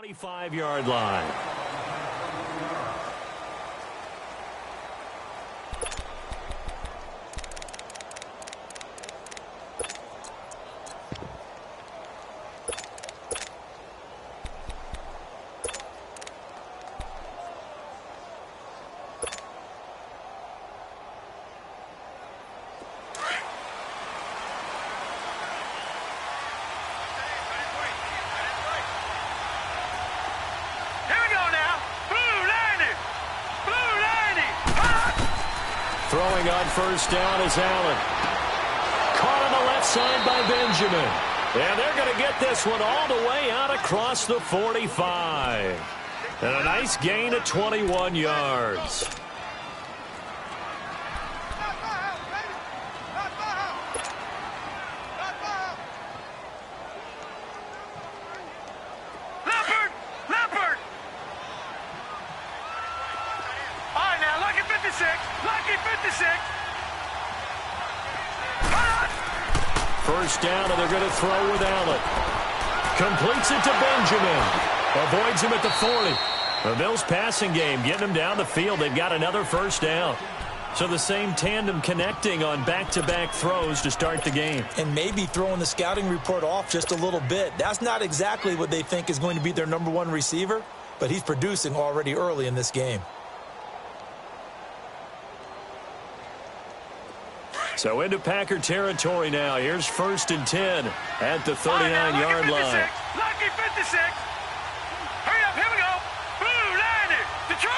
25-yard line. Throwing on first down is Allen. Caught on the left side by Benjamin. And they're going to get this one all the way out across the 45. And a nice gain of 21 yards. First down, and they're going to throw with Allen. Completes it to Benjamin. Avoids him at the 40. The Bills passing game getting them down the field. They've got another first down. So the same tandem connecting on back-to-back throws to start the game. And maybe throwing the scouting report off just a little bit. That's not exactly what they think is going to be their number one receiver, but he's producing already early in this game. So into Packer territory now. Here's 1st and 10 at the 39-yard line. Lucky 56. Hurry up, here we go. Blue, landed. Detroit.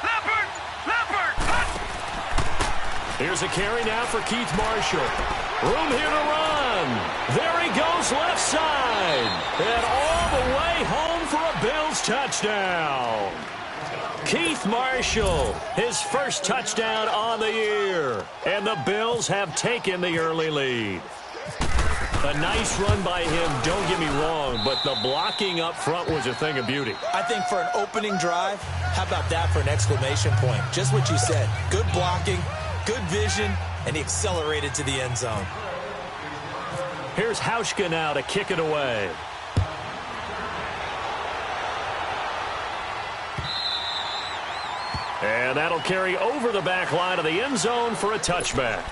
Leopard. Here's a carry now for Keith Marshall. Room here to run. There he goes left side. And all the way home for a Bills touchdown. Keith Marshall, his first touchdown on the year. And the Bills have taken the early lead. A nice run by him, don't get me wrong, but the blocking up front was a thing of beauty. I think for an opening drive, how about that for an exclamation point? Just what you said. Good blocking, good vision, and he accelerated to the end zone. Here's Hauschka now to kick it away. And that'll carry over the back line of the end zone for a touchback.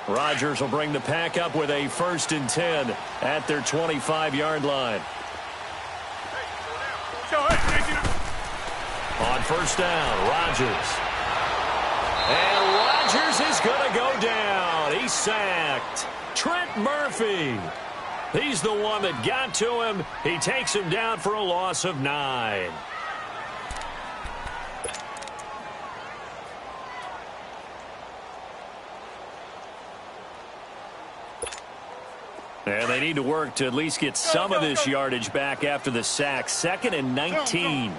Rodgers will bring the pack up with a 1st and 10 at their 25-yard line. On first down, Rodgers. And Rodgers is going to go down. He's sacked. Trent Murphy. He's the one that got to him. He takes him down for a loss of 9. And they need to work to at least get some of this yardage back after the sack. 2nd and 19.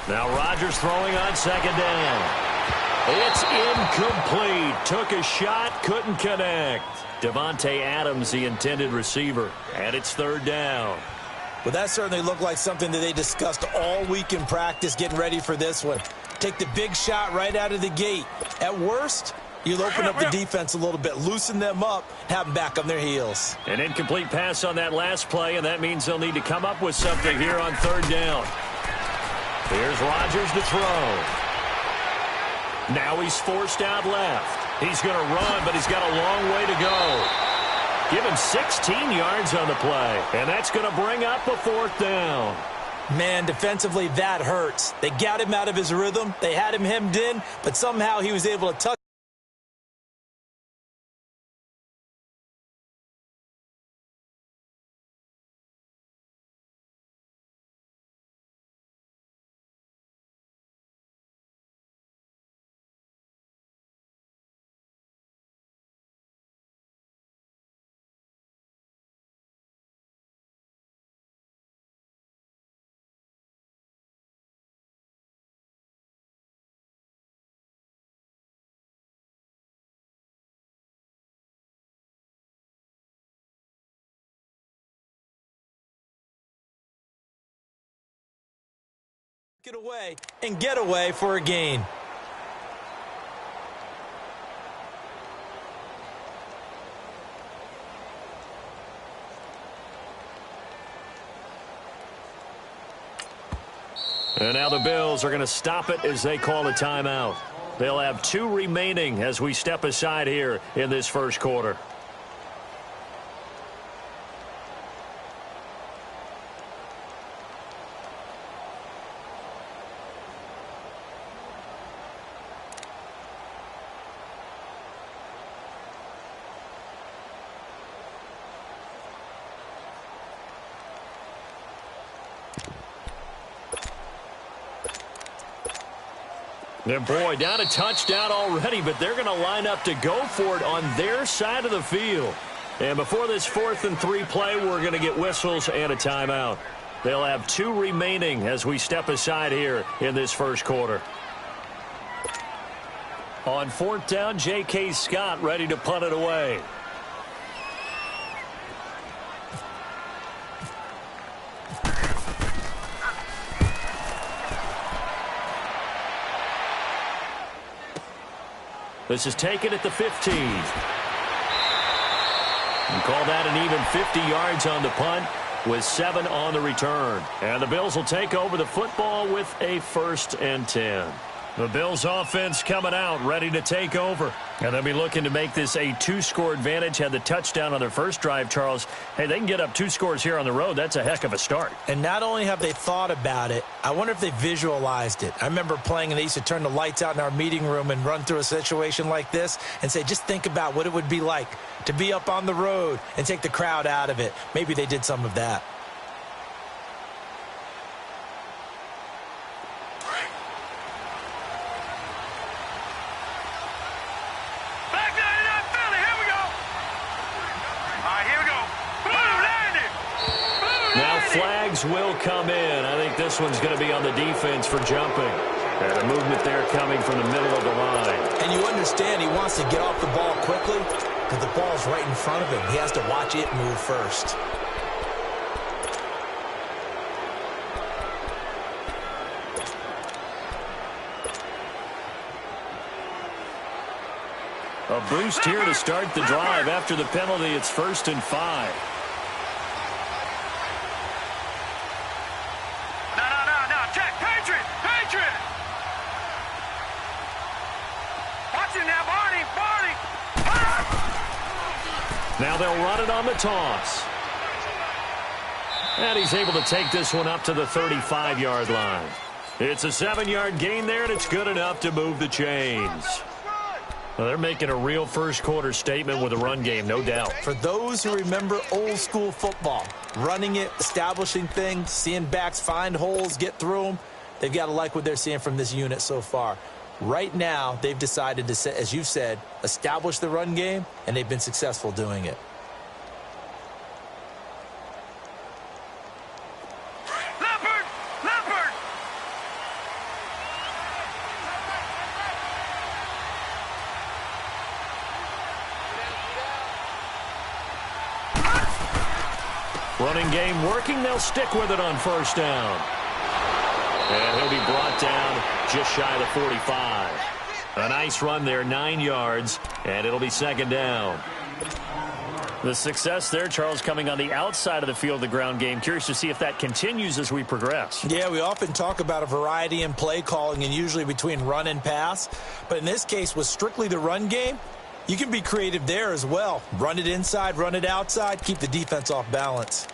Now Rodgers throwing on 2nd down. It's incomplete. Took a shot, couldn't connect. Devontae Adams, the intended receiver. And it's 3rd down. Well, that certainly looked like something that they discussed all week in practice getting ready for this one. Take the big shot right out of the gate. At worst, you'll open up the defense a little bit, loosen them up, have them back on their heels. An incomplete pass on that last play, and that means they'll need to come up with something here on 3rd down. Here's Rodgers to throw. Now he's forced out left. He's going to run, but he's got a long way to go. Give him 16 yards on the play, and that's going to bring up a 4th down. Man, defensively, that hurts. They got him out of his rhythm. They had him hemmed in, but somehow he was able to tuck Get away and get away for a gain. And now the Bills are going to stop it as they call a timeout. They'll have 2 remaining as we step aside here in this first quarter. And boy, down a touchdown already, but they're going to line up to go for it on their side of the field. And before this 4th and 3 play, we're going to get whistles and a timeout. They'll have 2 remaining as we step aside here in this first quarter. On 4th down, J.K. Scott ready to punt it away. This is taken at the 15. And call that an even 50 yards on the punt with 7 on the return. And the Bills will take over the football with a 1st and 10. The Bills offense coming out, ready to take over. And they'll be looking to make this a 2-score advantage. Had the touchdown on their first drive, Charles. Hey, they can get up 2 scores here on the road. That's a heck of a start. And not only have they thought about it, I wonder if they visualized it. I remember playing and they used to turn the lights out in our meeting room and run through a situation like this and say, just think about what it would be like to be up on the road and take the crowd out of it. Maybe they did some of that. Flags will come in. I think this one's going to be on the defense for jumping. And a movement there coming from the middle of the line. And you understand he wants to get off the ball quickly because the ball's right in front of him. He has to watch it move first. A boost here to start the drive. After the penalty, it's 1st and 5. Now they'll run it on the toss. And he's able to take this one up to the 35-yard line. It's a 7-yard gain there, and it's good enough to move the chains. Well, they're making a real first-quarter statement with a run game, no doubt. For those who remember old-school football, running it, establishing things, seeing backs find holes, get through them, they've got to like what they're seeing from this unit so far. Right now, they've decided to, as you said, establish the run game, and they've been successful doing it. Running game working. They'll stick with it on 1st down. And he'll be brought down just shy of the 45. A nice run there, 9 yards, and it'll be 2nd down. The success there, Charles, coming on the outside of the field, the ground game. Curious to see if that continues as we progress. Yeah, we often talk about a variety in play calling and usually between run and pass. But in this case, with strictly the run game, you can be creative there as well. Run it inside, run it outside, keep the defense off balance.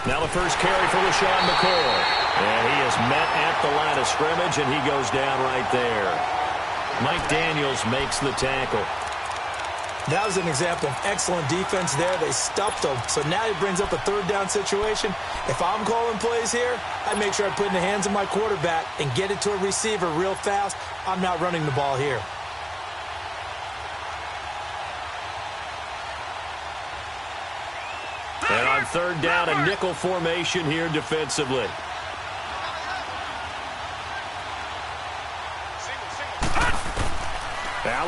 Now the first carry for LeSean McCoy. And he is met at the line of scrimmage, and he goes down right there. Mike Daniels makes the tackle. That was an example of excellent defense there. They stopped him. So now he brings up a 3rd down situation. If I'm calling plays here, I make sure I put it in the hands of my quarterback and get it to a receiver real fast. I'm not running the ball here. And on 3rd down, a nickel formation here defensively.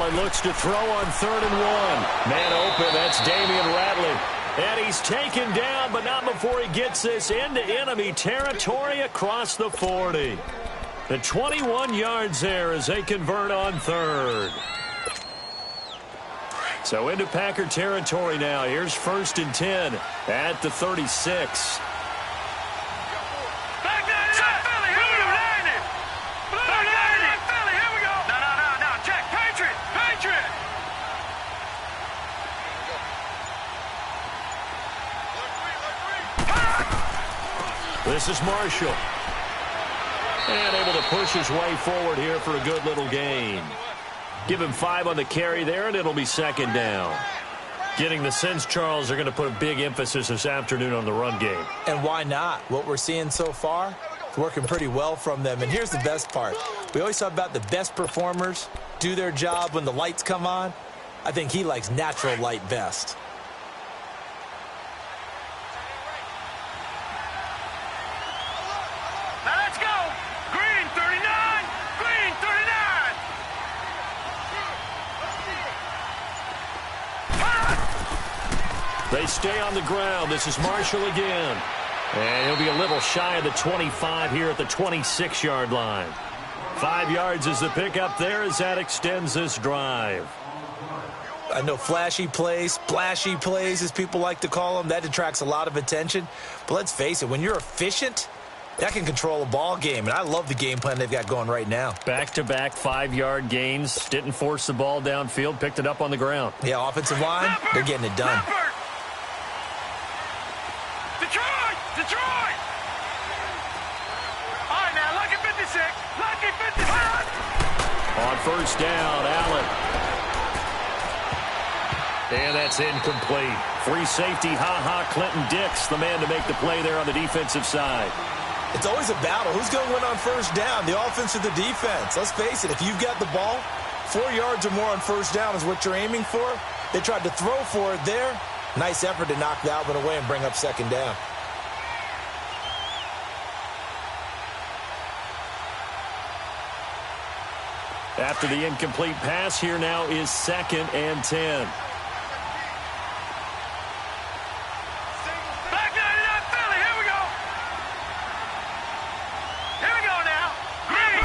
Allen looks to throw on 3rd and 1. Man open, that's Damian Ratley. And he's taken down, but not before he gets this into enemy territory across the 40. The 21 yards there as they convert on 3rd. So into Packer territory now. Here's 1st and 10 at the 36. This is Marshall. And able to push his way forward here for a good little gain. Give him 5 on the carry there, and it'll be 2nd down. Getting the sense, Charles, they're going to put a big emphasis this afternoon on the run game. And why not? What we're seeing so far, it's working pretty well from them. And here's the best part. We always talk about the best performers do their job when the lights come on. I think he likes natural light best. They stay on the ground. This is Marshall again. And he'll be a little shy of the 25 here at the 26-yard line. 5 yards is the pickup there as that extends this drive. I know flashy plays, splashy plays, as people like to call them, that attracts a lot of attention. But let's face it, when you're efficient, that can control a ball game. And I love the game plan they've got going right now. Back-to-back 5-yard gains. Didn't force the ball downfield. Picked it up on the ground. Yeah, offensive line, they're getting it done. Detroit! All right, now, lucky 56. Lucky 56. On 1st down, Allen. And that's incomplete. Free safety, Clinton Dix, the man to make the play there on the defensive side. It's always a battle. Who's going to win on 1st down, the offense or the defense? Let's face it, if you've got the ball, 4 yards or more on 1st down is what you're aiming for. They tried to throw for it there. Nice effort to knock that one away and bring up 2nd down. After the incomplete pass, here now is 2nd and 10. Back 99 Philly, here we go. Here we go now. Green.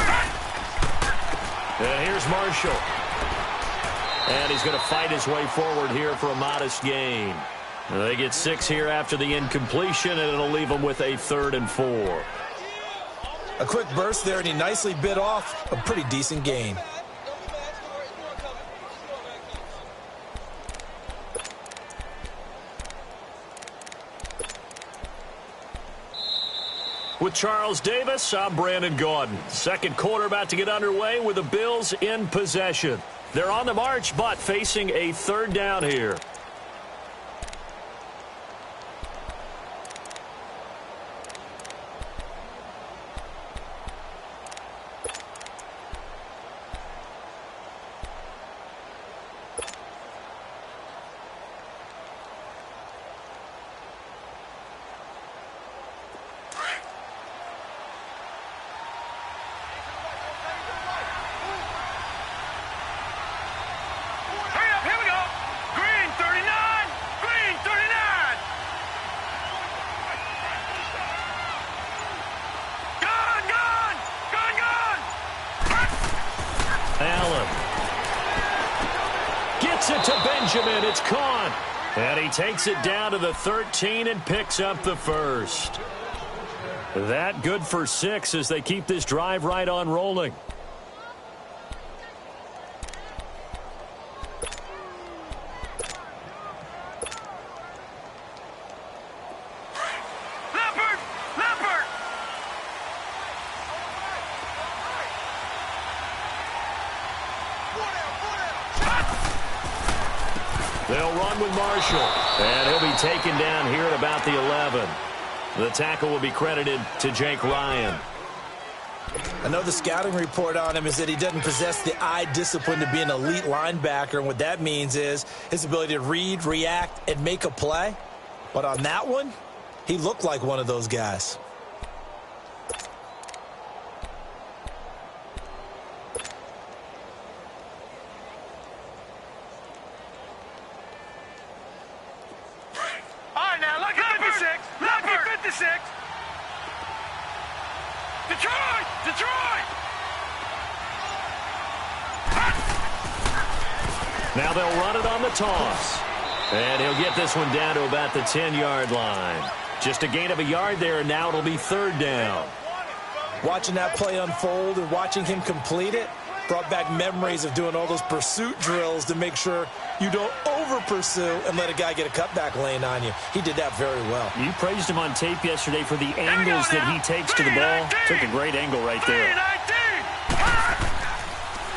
And here's Marshall. And he's going to fight his way forward here for a modest gain. They get 6 here after the incompletion, and it'll leave them with a 3rd and 4. A quick burst there, and he nicely bit off a pretty decent gain. With Charles Davis, I'm Brandon Gaudin. 2nd quarter about to get underway with the Bills in possession. They're on the march, but facing a 3rd down here. It to Benjamin. It's caught. And he takes it down to the 13 and picks up the 1st. That good for 6 as they keep this drive right on rolling. They'll run with Marshall, and he'll be taken down here at about the 11. The tackle will be credited to Jake Ryan. I know the scouting report on him is that he doesn't possess the eye discipline to be an elite linebacker, and what that means is his ability to read, react, and make a play. But on that one, he looked like one of those guys. 6. Detroit! Detroit! Now they'll run it on the toss. And he'll get this one down to about the 10-yard line. Just a gain of a yard there, and now it'll be 3rd down. Watching that play unfold and watching him complete it brought back memories of doing all those pursuit drills to make sure you don't over-pursue and let a guy get a cutback lane on you. He did that very well. You praised him on tape yesterday for the angles that he takes to the ball. Took a great angle right there.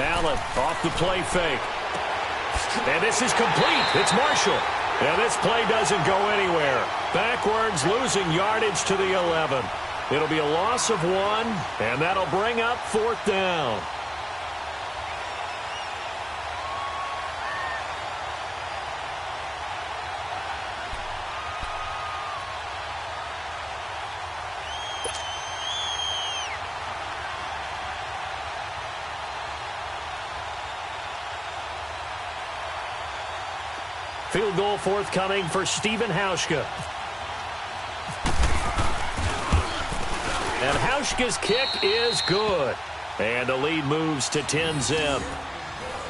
Allen off the play fake. And this is complete. It's Marshall. And this play doesn't go anywhere. Backwards, losing yardage to the 11. It'll be a loss of 1, and that'll bring up 4th down. Field goal forthcoming for Stephen Hauschka. And Hauschka's kick is good. And the lead moves to 10-zip.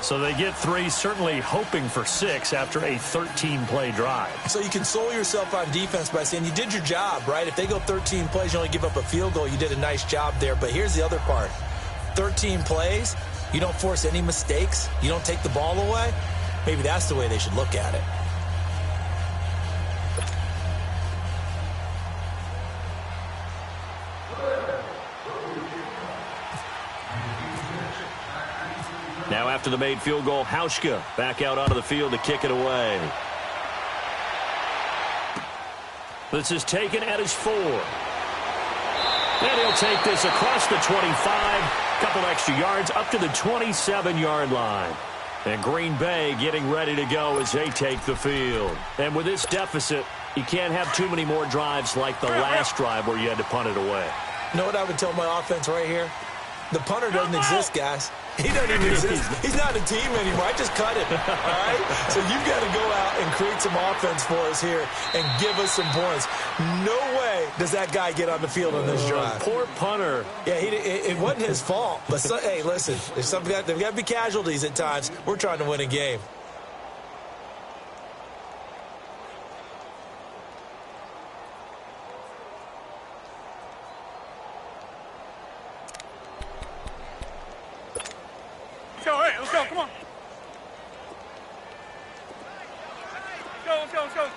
So they get 3, certainly hoping for 6 after a 13-play drive. So you console yourself on defense by saying you did your job, right? If they go 13 plays, you only give up a field goal, you did a nice job there. But here's the other part. 13 plays, you don't force any mistakes, you don't take the ball away. Maybe that's the way they should look at it. Now after the made field goal, Hauschka back out onto the field to kick it away. This is taken at his 4. And he'll take this across the 25, couple extra yards up to the 27-yard line. And Green Bay getting ready to go as they take the field. And with this deficit, you can't have too many more drives like the last drive where you had to punt it away. You know what I would tell my offense right here? The punter doesn't exist, guys. He doesn't even exist. He's not a team anymore. I just cut him, all right? So you've got to go out and create some offense for us here and give us some points. No way does that guy get on the field on this drive. Poor punter. Yeah, it wasn't his fault. But, hey, listen, there's got to be casualties at times. We're trying to win a game. Let's go, come on. Let's go.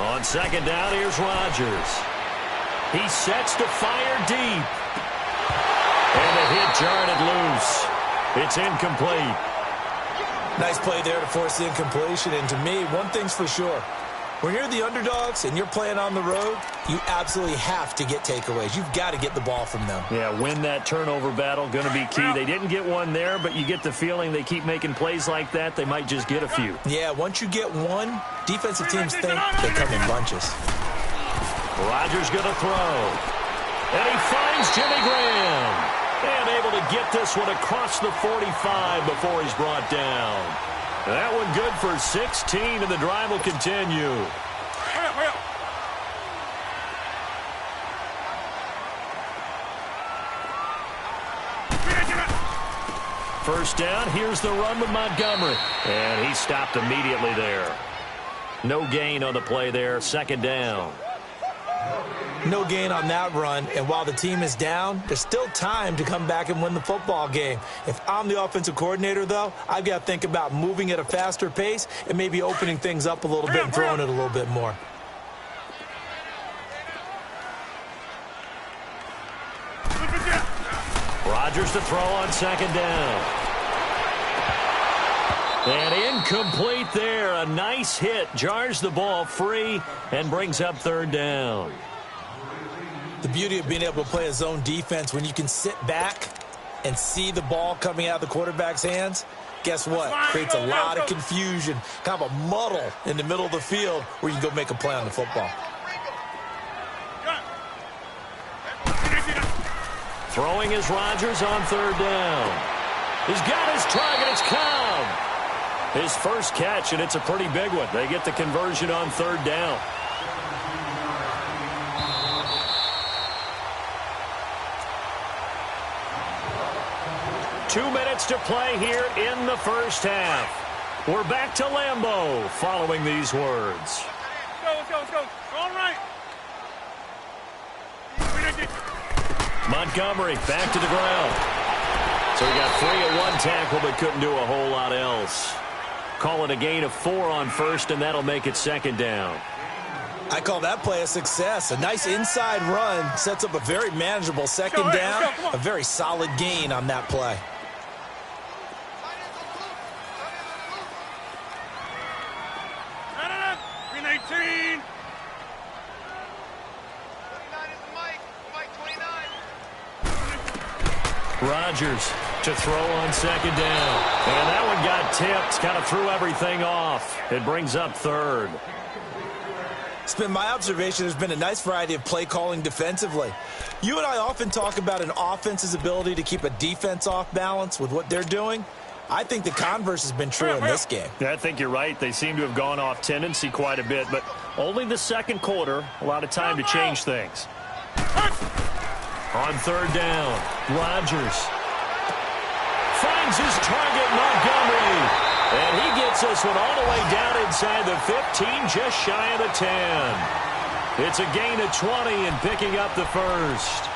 On 2nd down, here's Rodgers. He sets to fire deep. And the hit jarred it loose. It's incomplete. Nice play there to force the incompletion. And to me, one thing's for sure. When you're the underdogs and you're playing on the road, you absolutely have to get takeaways. You've got to get the ball from them. Yeah, win that turnover battle, going to be key. They didn't get one there, but you get the feeling they keep making plays like that, they might just get a few. Yeah, once you get one, defensive teams think they come in bunches. Rodgers going to throw. And he finds Jimmy Graham. And able to get this one across the 45 before he's brought down. That one good for 16, and the drive will continue. Hurry up. First down, here's the run with Montgomery. And he stopped immediately there. No gain on the play there, 2nd down. No gain on that run, and while the team is down, there's still time to come back and win the football game. If I'm the offensive coordinator, though, I've got to think about moving at a faster pace and maybe opening things up a little bit and throwing it a little bit more. Rodgers to throw on 2nd down. And incomplete there. A nice hit. Jars the ball free and brings up 3rd down. The beauty of being able to play a zone defense when you can sit back and see the ball coming out of the quarterback's hands, guess what? Creates a lot of confusion, kind of a muddle in the middle of the field where you can go make a play on the football. Throwing is Rodgers on 3rd down. He's got his target. It's Cobb. His first catch, and it's a pretty big one. They get the conversion on third down. Two minutes to play here in the first half. We're back to Lambeau following these words. Let's go. Go on right. Montgomery back to the ground. So he got 3 at one tackle, but couldn't do a whole lot else. Call it a gain of 4 on first, and that'll make it second down. I call that play a success. A nice inside run sets up a very manageable second down. A very solid gain on that play. Green 18. Rodgers to throw on second down. And that one got tipped. Kind of threw everything off. It brings up third. It's been my observation there's been a nice variety of play calling defensively. You and I often talk about an offense's ability to keep a defense off balance with what they're doing. I think the converse has been true in this game. Yeah, I think you're right. They seem to have gone off tendency quite a bit, but only the second quarter, a lot of time to change things. On third down, Rodgers finds his target, Montgomery. And he gets this one all the way down inside the 15, just shy of the 10. It's a gain of 20 and picking up the first.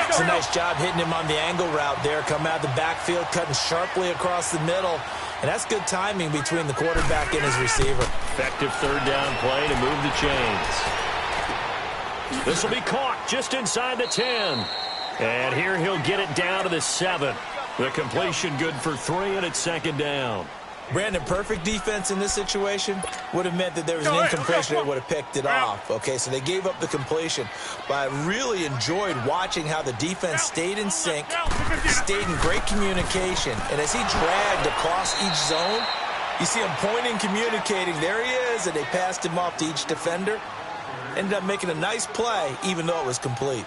It's a nice job hitting him on the angle route there. Come out of the backfield, cutting sharply across the middle. And that's good timing between the quarterback and his receiver. Effective third down play to move the chains. This will be caught just inside the 10. And here he'll get it down to the 7. The completion good for 3, and it's second down. Brandon, perfect defense in this situation would have meant that there was an incompletion that would have picked it off. Okay, so they gave up the completion. But I really enjoyed watching how the defense stayed in sync, stayed in great communication. And as he dragged across each zone, you see him pointing, communicating. There he is, and they passed him off to each defender. Ended up making a nice play, even though it was complete.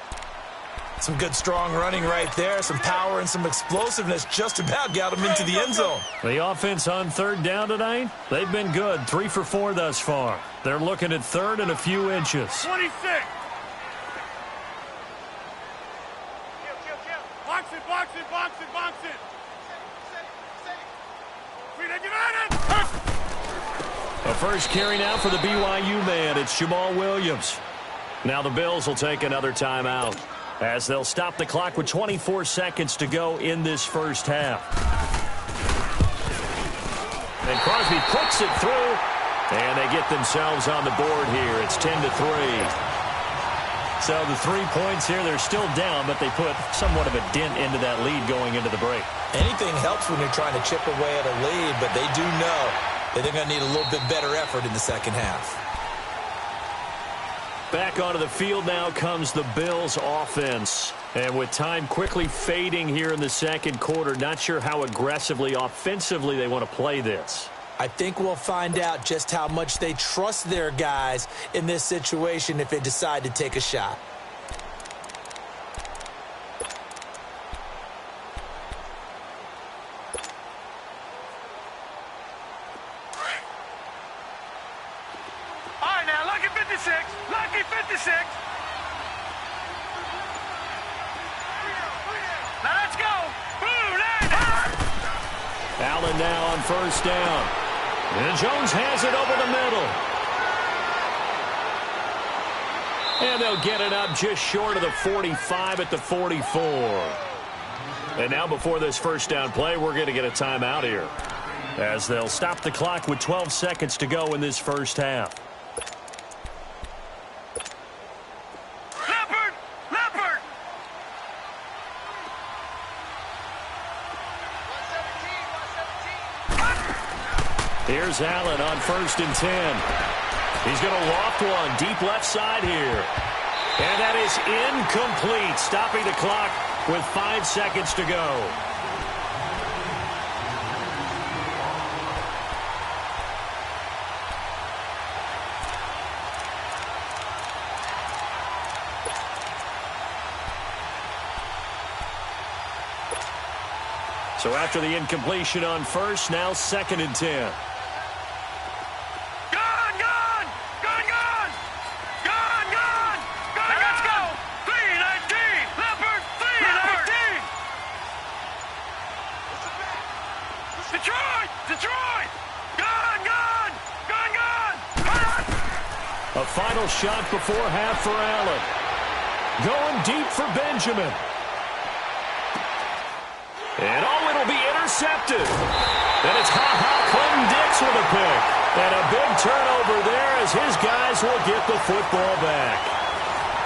Some good, strong running right there. Some power and some explosiveness just about got him into the end zone. The offense on third down tonight, they've been good. 3 for 4 thus far. They're looking at third and a few inches. 26. Box it. A first carry now for the BYU man. It's Jamal Williams. Now the Bills will take another timeout as they'll stop the clock with 24 seconds to go in this first half. And Crosby puts it through, and they get themselves on the board here. It's 10-3. So the 3 points here, they're still down, but they put somewhat of a dent into that lead going into the break. Anything helps when you're trying to chip away at a lead, but they do know that they're going to need a little bit better effort in the second half. Back onto the field now comes the Bills offense. And with time quickly fading here in the second quarter, not sure how aggressively, offensively they want to play this. I think we'll find out just how much they trust their guys in this situation if they decide to take a shot. All right, now, lucky 56. Lucky 56. Now, let's go. Blue line. Allen now on first down. And Jones has it over the middle. And they'll get it up just short of the 45 at the 44. And now before this first down play, we're going to get a timeout here, as they'll stop the clock with 12 seconds to go in this first half. Leopard. Here's Allen on first and 10. He's going to loft one deep left side here. And that is incomplete, stopping the clock with 5 seconds to go. So after the incompletion on first, now 2nd and 10. Let's go. 3-19. Leopard. 3-19. Detroit. Gone. A final shot before half for Allen. Going deep for Benjamin. And it'll be intercepted. And it's Clinton Dix with a pick. And a big turnover there as his guys will get the football back.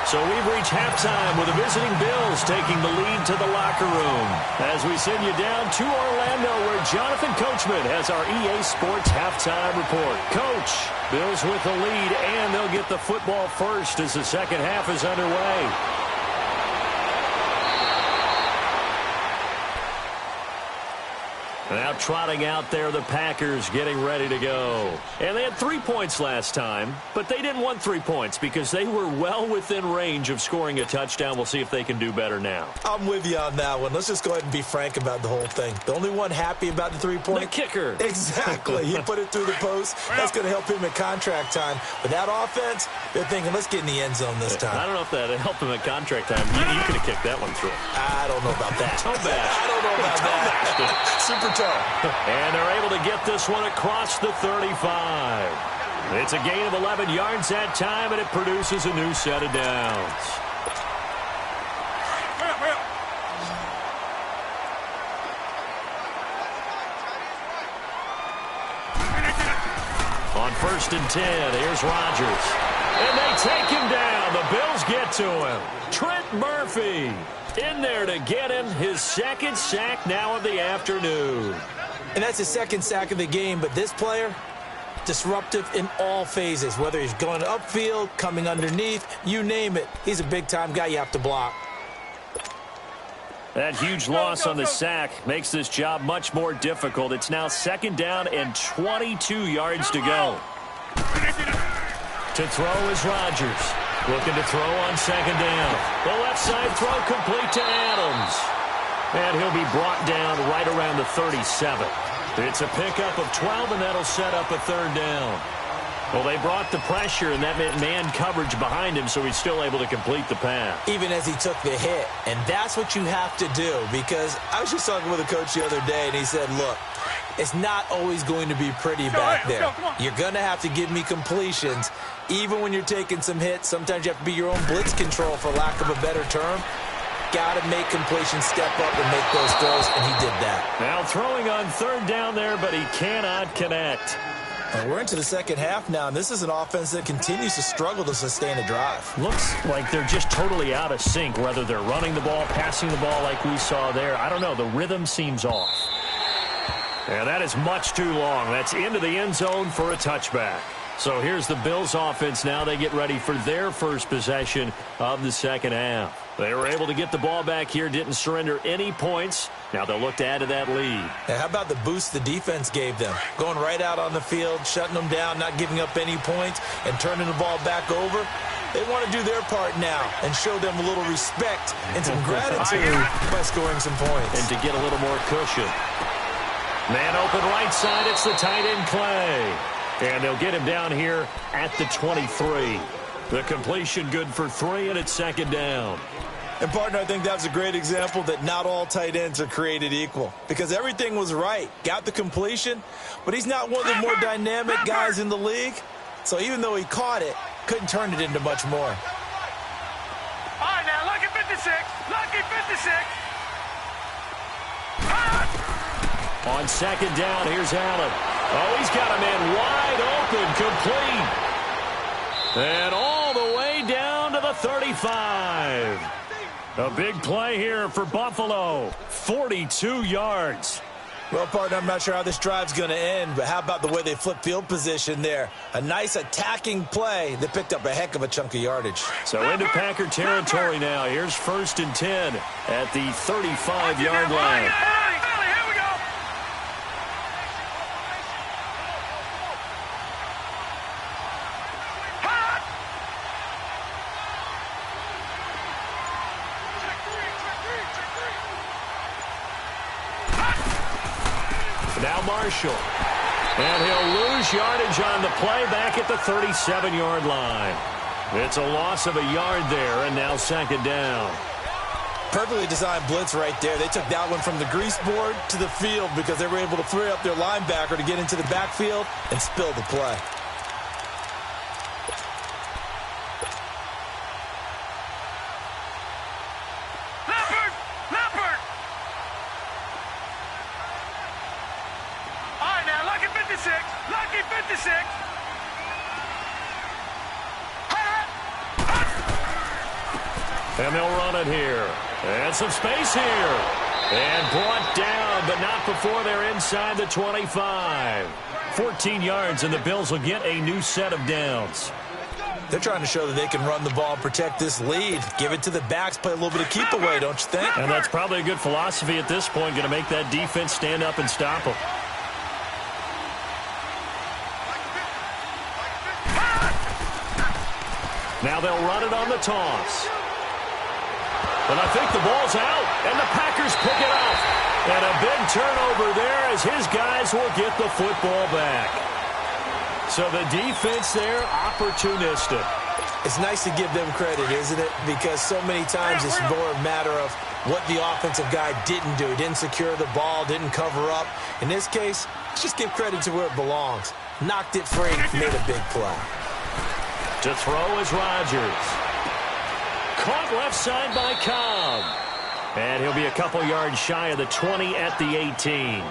So we've reached halftime with the visiting Bills taking the lead to the locker room. As we send you down to Orlando where Jonathan Coachman has our EA Sports halftime report. Coach, Bills with the lead and they'll get the football first as the second half is underway. Now trotting out there, the Packers getting ready to go. And they had 3 points last time, but they didn't want 3 points because they were well within range of scoring a touchdown. We'll see if they can do better now. I'm with you on that one. Let's just go ahead and be frank about the whole thing. The only one happy about the 3-point? The kicker. Exactly. He put it through the post. That's going to help him at contract time. But that offense, they're thinking, let's get in the end zone this time. I don't know if that helped him at contract time. You could have kicked that one through. I don't know about that. Toe bash. I don't know about that. Super toe. And they're able to get this one across the 35. It's a gain of 11 yards that time, and it produces a new set of downs. On 1st and 10, here's Rodgers. And they take him down. The Bills get to him. Trent Murphy in there to get him his second sack now of the afternoon. And that's his second sack of the game, but this player, disruptive in all phases, whether he's going upfield, coming underneath, you name it. He's a big-time guy you have to block. That huge loss on the sack makes this job much more difficult. It's now 2nd down and 22 yards to go. To throw is Rodgers. Looking to throw on 2nd down. The left side throw complete to Adams. And he'll be brought down right around the 37. It's a pickup of 12, and that'll set up a 3rd down. Well, they brought the pressure, and that meant man coverage behind him, so he's still able to complete the pass. Even as he took the hit. And that's what you have to do, because I was just talking with a coach the other day, and he said, look, it's not always going to be pretty back there. You're going to have to give me completions. Even when you're taking some hits, sometimes you have to be your own blitz control, for lack of a better term. Got to make completions, step up, and make those throws, and he did that. Now throwing on 3rd down there, but he cannot connect. We're into the second half now, and this is an offense that continues to struggle to sustain a drive. Looks like they're just totally out of sync, whether they're running the ball, passing the ball like we saw there. I don't know. The rhythm seems off. And that is much too long. That's into the end zone for a touchback. So here's the Bills offense now. They get ready for their first possession of the second half. They were able to get the ball back here, didn't surrender any points. Now they'll look to add to that lead. Now, how about the boost the defense gave them? Going right out on the field, shutting them down, not giving up any points, and turning the ball back over. They want to do their part now and show them a little respect and some gratitude by scoring some points. And to get a little more cushion. Man open right side, it's the tight end Clay. And they'll get him down here at the 23. The completion good for 3, and it's 2nd down. And, partner, I think that was a great example that not all tight ends are created equal, because everything was right. Got the completion, but he's not one of the more dynamic guys in the league. So even though he caught it, couldn't turn it into much more. All right, now, lucky 56. Lucky 56. On 2nd down, here's Allen. Oh, he's got a man wide open, complete. And all the way down to the 35. A big play here for Buffalo. 42 yards. Well, partner, I'm not sure how this drive's going to end, but how about the way they flip field position there? A nice attacking play that picked up a heck of a chunk of yardage. So into Packer territory now. Here's 1st and 10 at the 35-yard line. Now Marshall. And he'll lose yardage on the play back at the 37-yard line. It's a loss of a yard there, and now second down. Perfectly designed blitz right there. They took that one from the grease board to the field because they were able to free up their linebacker to get into the backfield and spill the play. Leopard! All right, now, Lucky 56. Lucky 56. And they'll run it here. And some space here. And brought down, but not before they're inside the 25. 14 yards, and the Bills will get a new set of downs. They're trying to show that they can run the ball and protect this lead. Give it to the backs, play a little bit of keep away, don't you think? And that's probably a good philosophy at this point, going to make that defense stand up and stop them. Now they'll run it on the toss. And I think the ball's out, and the Packers pick it up. And a big turnover there as his guys will get the football back. So the defense there, opportunistic. It's nice to give them credit, isn't it? Because so many times it's more a matter of what the offensive guy didn't do. He didn't secure the ball, didn't cover up. In this case, let's just give credit to where it belongs. Knocked it free, made a big play. To throw is Rodgers. Caught left side by Cobb. And he'll be a couple yards shy of the 20 at the 18.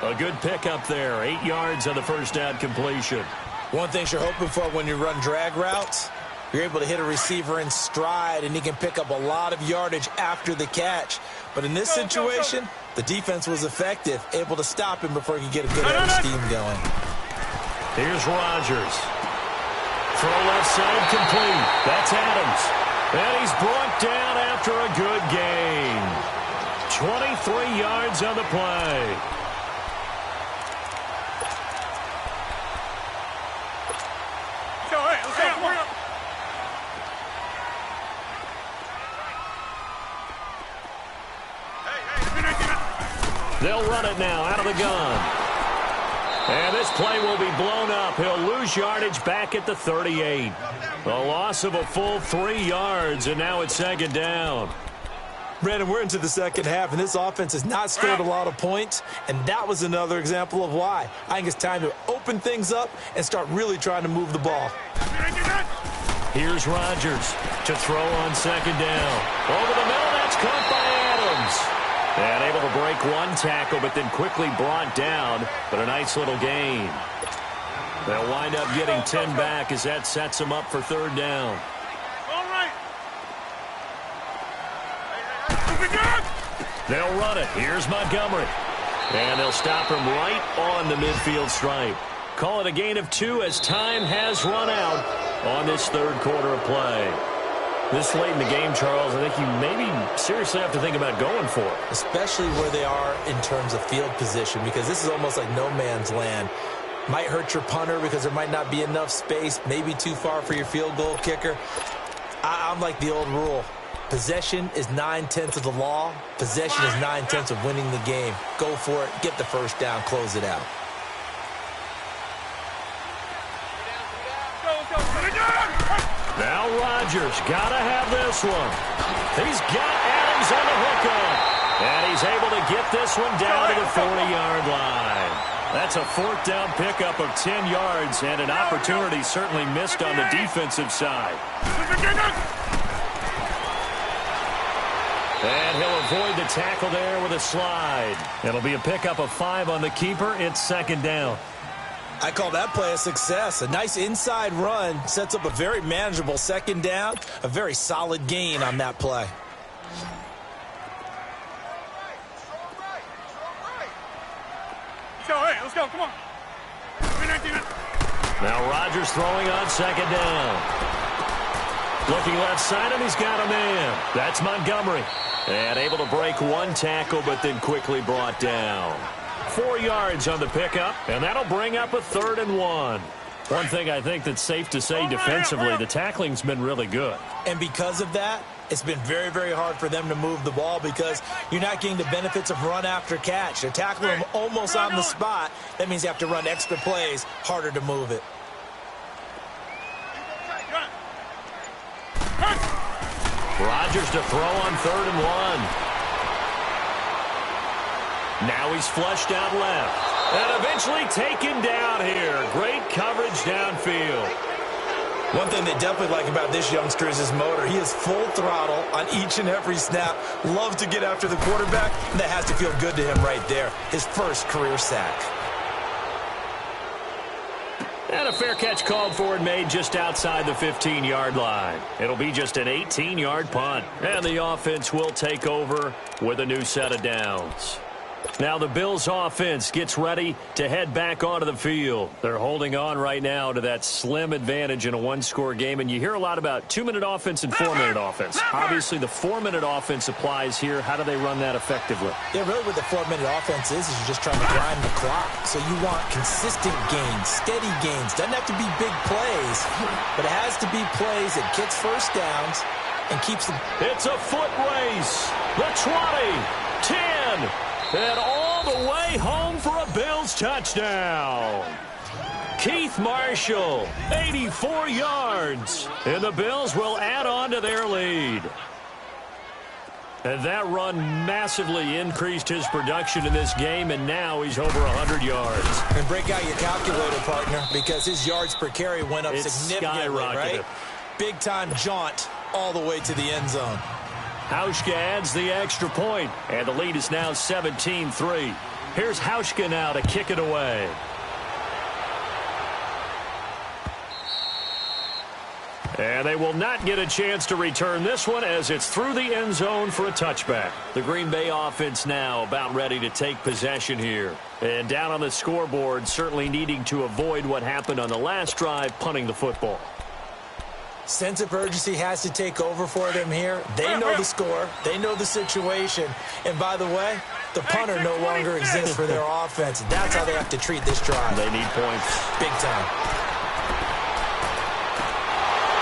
A good pickup there. 8 yards on the first down completion. One thing you're hoping for when you run drag routes, you're able to hit a receiver in stride, and he can pick up a lot of yardage after the catch. But in this situation, the defense was effective, able to stop him before he could get a good head of steam going. Here's Rodgers. Throw left side complete. That's Adams. And he's brought down after a good gain. 23 yards on the play. Let's go. Come on. They'll run it now out of the gun. And this play will be blown up. He'll lose yardage back at the 38. A loss of a full 3 yards, and now it's second down. Brandon, we're into the second half, and this offense has not scored a lot of points, and that was another example of why. I think it's time to open things up and start really trying to move the ball. Here's Rodgers to throw on second down. Over the middle, that's caught by Adams. And able to break one tackle, but then quickly brought down. But a nice little gain. They'll wind up getting 10 back as that sets them up for third down. All right. They'll run it. Here's Montgomery. And they'll stop him right on the midfield stripe. Call it a gain of 2 as time has run out on this third quarter of play. This late in the game, Charles, I think you maybe seriously have to think about going for it. Especially where they are in terms of field position, because this is almost like no man's land. Might hurt your punter because there might not be enough space, maybe too far for your field goal kicker. I'm like the old rule. Possession is 9/10 of the law. Possession is 9/10 of winning the game. Go for it. Get the first down. Close it out. Now Rodgers got to have this one. He's got Adams on the hookup. And he's able to get this one down to the 40-yard line. That's a fourth down pickup of 10 yards and an opportunity certainly missed on the defensive side. And he'll avoid the tackle there with a slide. It'll be a pickup of 5 on the keeper. It's second down. I call that play a success. A nice inside run sets up a very manageable second down. A very solid gain on that play. Let's go. Come on. Now Rodgers throwing on second down. Looking left side, and he's got a man. That's Montgomery. And able to break one tackle, but then quickly brought down. 4 yards on the pickup, and that'll bring up a 3rd and 1. One thing I think that's safe to say defensively, the tackling's been really good. And because of that, It's been very, very hard for them to move the ball because you're not getting the benefits of run after catch. They're tackling them almost on the spot. That means you have to run extra plays, harder to move it. Rodgers to throw on 3rd and 1. Now he's flushed out left. And eventually taken down here. Great coverage downfield. One thing they definitely like about this youngster is his motor. He is full throttle on each and every snap. Loves to get after the quarterback. And that has to feel good to him right there. His first career sack. And a fair catch called for and made just outside the 15-yard line. It'll be just an 18-yard punt. And the offense will take over with a new set of downs. Now the Bills offense gets ready to head back onto the field. They're holding on right now to that slim advantage in a one-score game. And you hear a lot about 2-minute offense and 4-minute offense. Obviously, the 4-minute offense applies here. How do they run that effectively? Yeah, really what the 4-minute offense is you're just trying to grind the clock. So you want consistent gains, steady gains. Doesn't have to be big plays, but it has to be plays that gets first downs and keeps them. It's a foot race. The 20, 10, and all the way home for a Bills touchdown. Keith Marshall, 84 yards. And the Bills will add on to their lead. And that run massively increased his production in this game, and now he's over 100 yards. And break out your calculator, partner, because his yards per carry went up significantly, right? Big-time jaunt all the way to the end zone. Hauschka adds the extra point, and the lead is now 17-3. Here's Hauschka now to kick it away. And they will not get a chance to return this one as it's through the end zone for a touchback. The Green Bay offense now about ready to take possession here. And down on the scoreboard, certainly needing to avoid what happened on the last drive, punting the football. Sense of urgency has to take over for them here. They know the score. They know the situation. And by the way, the punter no longer exists for their offense. That's how they have to treat this drive. They need points. Big time.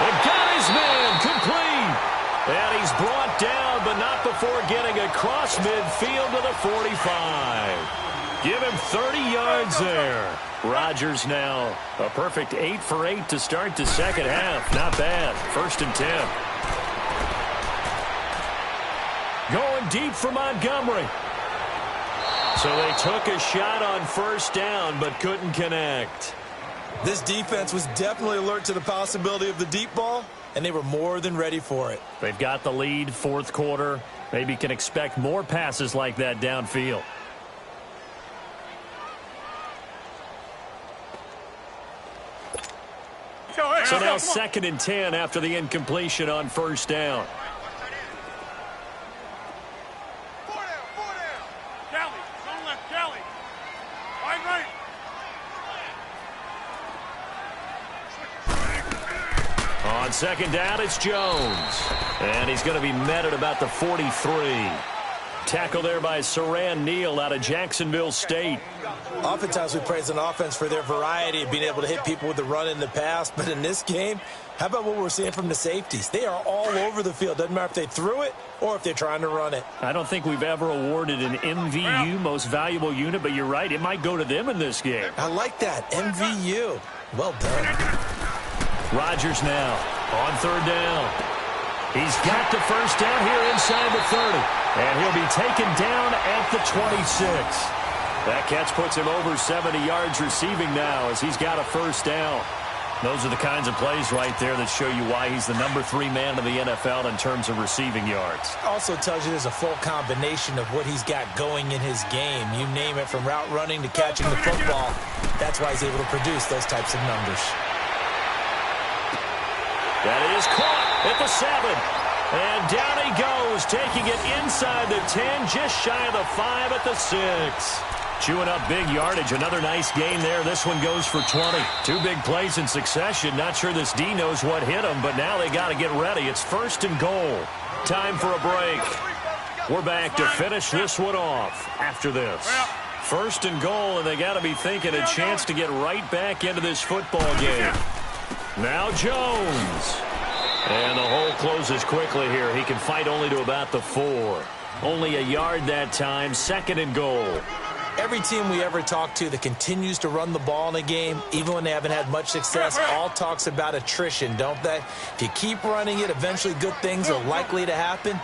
And got his man complete. And he's brought down, but not before getting across midfield to the 45. Give him 30 yards there. Rodgers now a perfect 8 for 8 to start the second half. Not bad. 1st and 10. Going deep for Montgomery. So they took a shot on 1st down but couldn't connect. This defense was definitely alert to the possibility of the deep ball, and they were more than ready for it. They've got the lead, 4th quarter. Maybe can expect more passes like that downfield. So now 2nd and 10 after the incompletion on 1st down. Kelly, zone left, Kelly. Right. On 2nd down, it's Jones. And he's going to be met at about the 43. Tackle there by Saran Neal out of Jacksonville State. Oftentimes we praise an offense for their variety of being able to hit people with the run in the pass. But in this game, how about what we're seeing from the safeties? They are all over the field. Doesn't matter if they threw it or if they're trying to run it. I don't think we've ever awarded an MVU, most valuable unit, but you're right. It might go to them in this game. I like that. MVU. Well done. Rodgers now on 3rd down. He's got the 1st down here inside the 30. And he'll be taken down at the 26. That catch puts him over 70 yards receiving now as he's got a 1st down. Those are the kinds of plays right there that show you why he's the number 3 man in the NFL in terms of receiving yards. Also tells you there's a full combination of what he's got going in his game. You name it, from route running to catching the football. That's why he's able to produce those types of numbers. That is caught at the 7. And down he goes, taking it inside the 10, just shy of the 5 at the 6. Chewing up big yardage. Another nice gain there. This one goes for 20. 2 big plays in succession. Not sure this D knows what hit him, but now they got to get ready. It's 1st and goal. Time for a break. We're back to finish this one off after this. 1st and goal, and they got to be thinking a chance to get right back into this football game. Now Jones. And the hole closes quickly here. He can fight only to about the 4. Only a yard that time, 2nd and goal. Every team we ever talk to that continues to run the ball in a game, even when they haven't had much success, all talks about attrition, don't they? If you keep running it, eventually good things are likely to happen.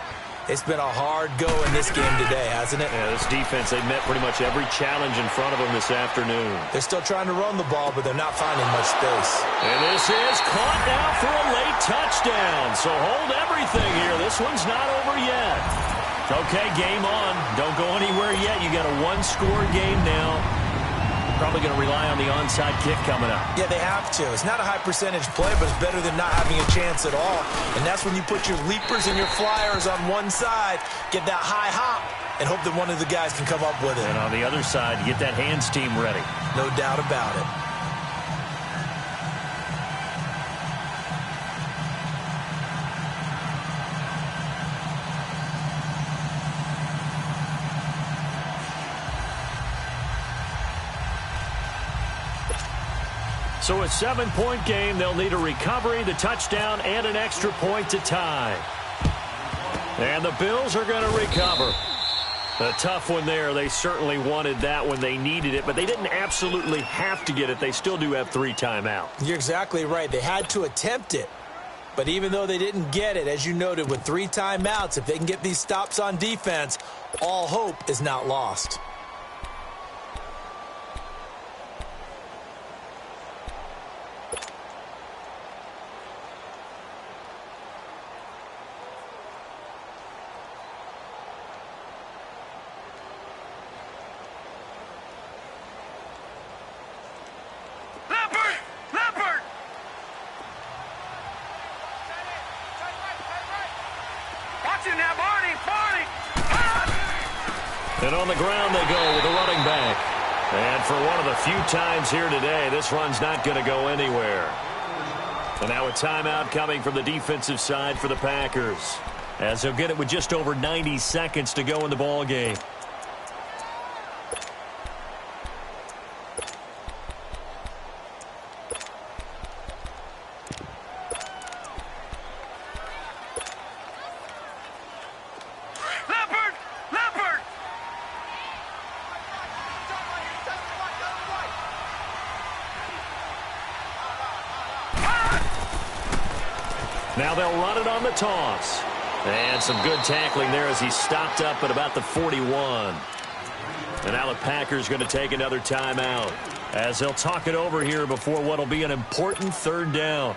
It's been a hard go in this game today, hasn't it? Yeah, this defense, they've met pretty much every challenge in front of them this afternoon. They're still trying to run the ball, but they're not finding much space. And this is caught now for a late touchdown. So hold everything here. This one's not over yet. Okay, game on. Don't go anywhere yet. You got a one-score game now. Probably going to rely on the onside kick coming up. Yeah, they have to. It's not a high-percentage play, but it's better than not having a chance at all. And that's when you put your leapers and your flyers on one side, get that high hop, and hope that one of the guys can come up with it. And on the other side, get that hands team ready. No doubt about it. So a 7-point game. They'll need a recovery, the touchdown, and an extra point to tie. And the Bills are going to recover. A tough one there. They certainly wanted that when they needed it, but they didn't absolutely have to get it. They still do have 3 timeouts. You're exactly right. They had to attempt it. But even though they didn't get it, as you noted, with 3 timeouts, if they can get these stops on defense, all hope is not lost. And on the ground they go with the running back. And for one of the few times here today, this run's not going to go anywhere. And now a timeout coming from the defensive side for the Packers, as they'll get it with just over 90 seconds to go in the ball game. Now they'll run it on the toss. And some good tackling there as he stopped up at about the 41. And now the Packers going to take another timeout as they'll talk it over here before what will be an important 3rd down.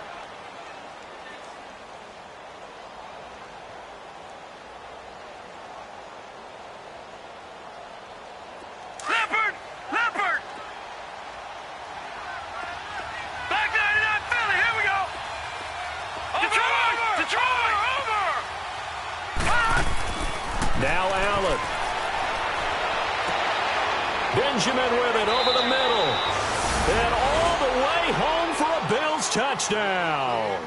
Now Allen. Benjamin with it over the middle. And all the way home for a Bills touchdown.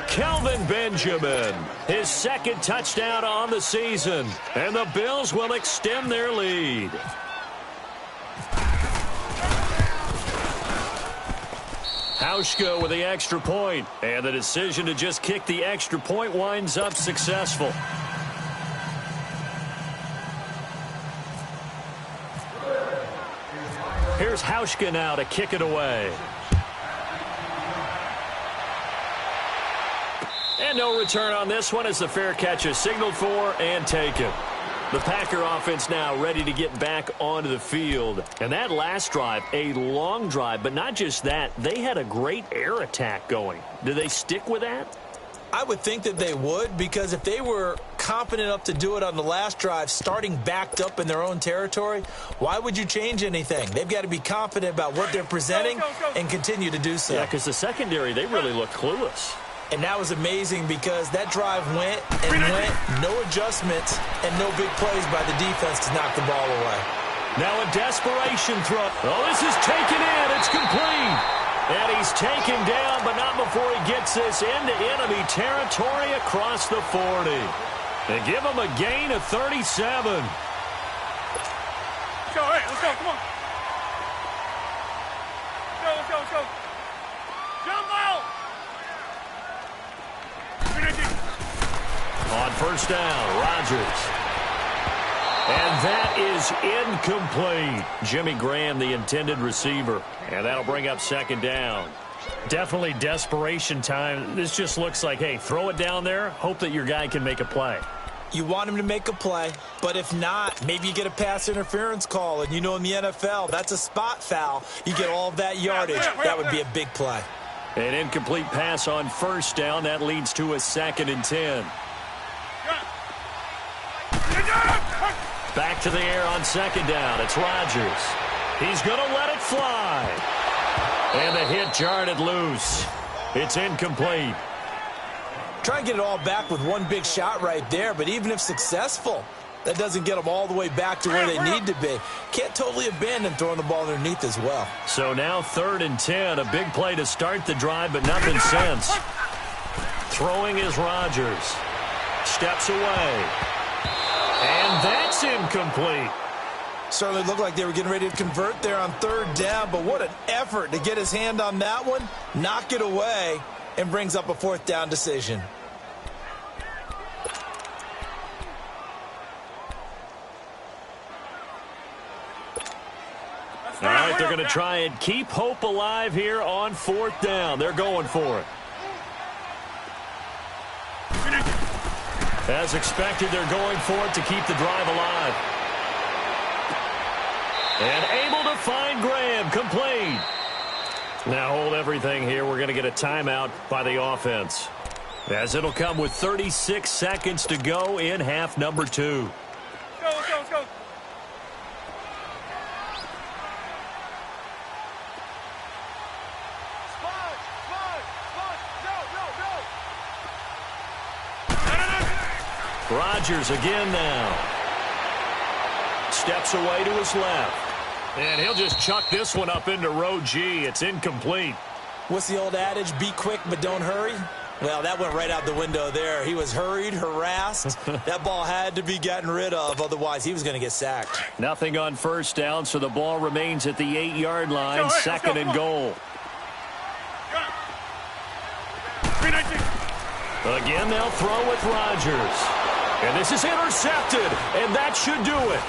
Kelvin Benjamin, his 2nd touchdown on the season. And the Bills will extend their lead. Hauschka with the extra point. And the decision to just kick the extra point winds up successful. Here's Hauschka now to kick it away. And no return on this one as the fair catch is signaled for and taken. The Packer offense now ready to get back onto the field. And that last drive, a long drive, but not just that. They had a great air attack going. Do they stick with that? I would think that they would, because if they were confident enough to do it on the last drive, starting backed up in their own territory, why would you change anything? They've got to be confident about what they're presenting and continue to do so. Yeah, because the secondary, they really look clueless. And that was amazing because that drive went and went, no adjustments, and no big plays by the defense to knock the ball away. Now a desperation throw. Oh, this is taken in. It's complete. And he's taken down, but not before he gets this into enemy territory across the 40. They give him a gain of 37. Let's go, hey, let's go, come on. Let's go. Jump out. first down. Rodgers. And that is incomplete. Jimmy Graham, the intended receiver. And that'll bring up second down. Definitely desperation time. This just looks like, hey, throw it down there, hope that your guy can make a play. You want him to make a play, but if not, maybe you get a pass interference call, and you know in the NFL, that's a spot foul. You get all of that yardage. That would be a big play. An incomplete pass on first down. That leads to a 2nd and 10. Back to the air on second down. It's Rodgers. He's going to let it fly. And the hit jarred it loose. It's incomplete. Try and get it all back with one big shot right there, but even if successful, that doesn't get them all the way back to where they need to be. Can't totally abandon throwing the ball underneath as well. So now 3rd and 10. A big play to start the drive, but nothing since. Throwing is Rodgers. Steps away. And that's incomplete. Certainly looked like they were getting ready to convert there on 3rd down, but what an effort to get his hand on that one, knock it away, and brings up a 4th down decision. All right, they're going to try and keep hope alive here on 4th down. They're going for it. As expected, they're going for it to keep the drive alive. And able to find Graham, complete. Now hold everything here. We're going to get a timeout by the offense, as it'll come with 36 seconds to go in half number 2. Go, let's go. Rodgers again now. Steps away to his left. And he'll just chuck this one up into row G. It's incomplete. What's the old adage? Be quick, but don't hurry. Well, that went right out the window there. He was hurried, harassed. That ball had to be gotten rid of. Otherwise, he was going to get sacked. Nothing on first down, so the ball remains at the 8-yard line. 2nd and goal. Again, they'll throw with Rodgers. And this is intercepted, and that should do it.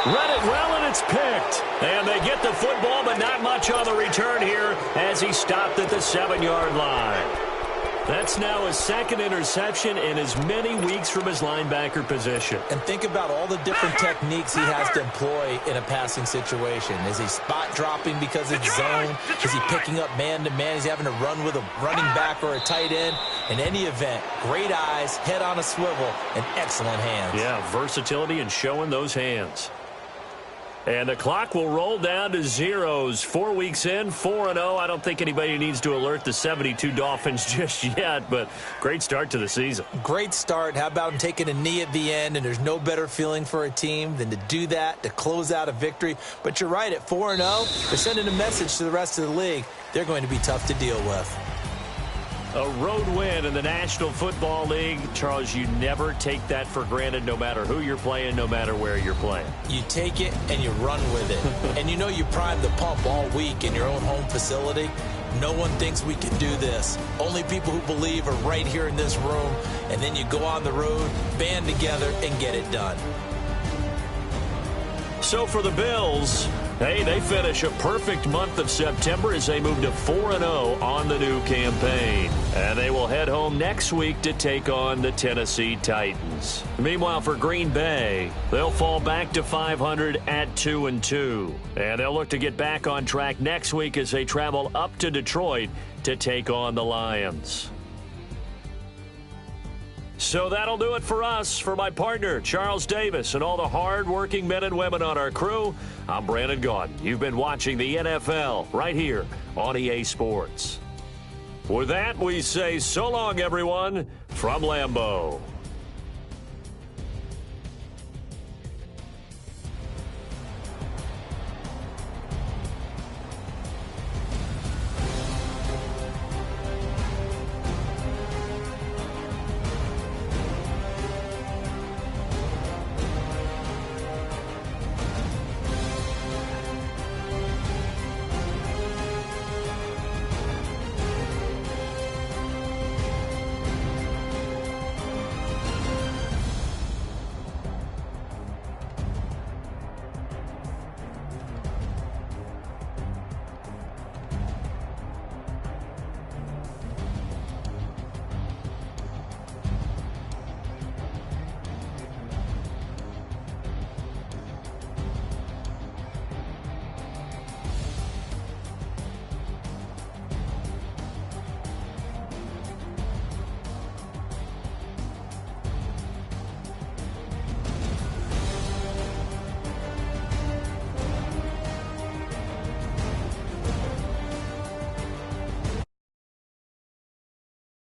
Read it well, and it's picked. And they get the football, but not much on the return here as he stopped at the 7-yard line. That's now his 2nd interception in as many weeks from his linebacker position. And think about all the different techniques he has to employ in a passing situation. Is he spot dropping because it's zone? Is he picking up man-to-man? He's having to run with a running back or a tight end. In any event, great eyes, head on a swivel, and excellent hands. Yeah, versatility and showing those hands. And the clock will roll down to zeros. 4 weeks in, 4-0. I don't think anybody needs to alert the 72 Dolphins just yet, but great start to the season. Great start. How about him taking a knee at the end? And there's no better feeling for a team than to do that, to close out a victory. But you're right, at 4-0, they're sending a message to the rest of the league. They're going to be tough to deal with. A road win in the National Football League. Charles, you never take that for granted, no matter who you're playing, no matter where you're playing. You take it and you run with it. And you know you prime the pump all week in your own home facility. No one thinks we can do this. Only people who believe are right here in this room. And then you go on the road, band together, and get it done. So for the Bills, hey, they finish a perfect month of September as they move to 4-0 on the new campaign. And they will head home next week to take on the Tennessee Titans. Meanwhile, for Green Bay, they'll fall back to 500 at 2-2. And they'll look to get back on track next week as they travel up to Detroit to take on the Lions. So that'll do it for us. For my partner, Charles Davis, and all the hard-working men and women on our crew, I'm Brandon Gaudin. You've been watching the NFL right here on EA Sports. With that, we say so long, everyone, from Lambeau.